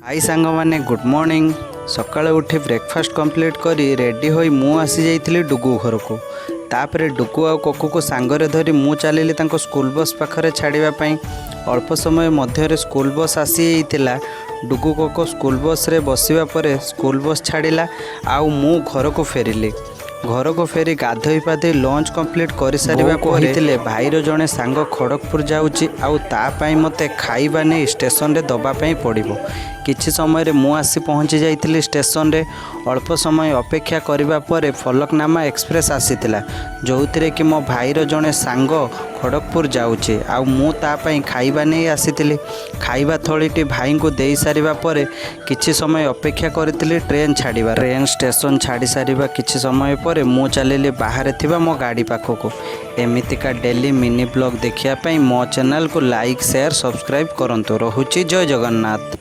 High सांग माने good morning. सकाଳେ उठी ब्रेकफास्ट कंप्लीट करी रेडी होई मु आसी जाइथिली डुगु घर को। तापरे डुगु आ कोकु को सांगरे धरी मु चलिली तांको स्कूल बस पाखरे छाड़िबा पई। अल्प समय मध्यरे स्कूल बस आसी जाइतिला। डुगु कोको स्कूल बस रे बसिबा परे स्कूल बस छाड़िला आउ मु घर को फेरिली। घर को फेरी गाधोई पाधोई लंच कंप्लीट कर सारिबा कहते भाईर जड़े सांग खड़गपुर जाऊँगी आउ तापाई मते खाइबा नहीं स्टेशन रे दबापाई पड़ो। किछि समय रे मु आसी पहुँची जाइथिली स्टेशन रे। अल्प समय अपेक्षा करिबा परे फलकनामा एक्सप्रेस आसीतिला जोउथिरे कि मो भाईर जड़े सांग खड़गपुर जाऊँचे आउ मु तापाई खाइबा नहीं आसीतिली। खाइबा थलीटी भाई को देई सारिबा परे किछि समय अपेक्षा करथिली ट्रेन छाड़िबा। ट्रेन स्टेशन छाड़ी सारिबा किछि समय परे मु चलिली बाहर थिबा मो गाड़ी पाखको। एमितिका डेली मिनी ब्लॉग देखिया पई मो चैनल को लाइक शेयर सब्सक्राइब करंतु। रहुची जय जगन्नाथ।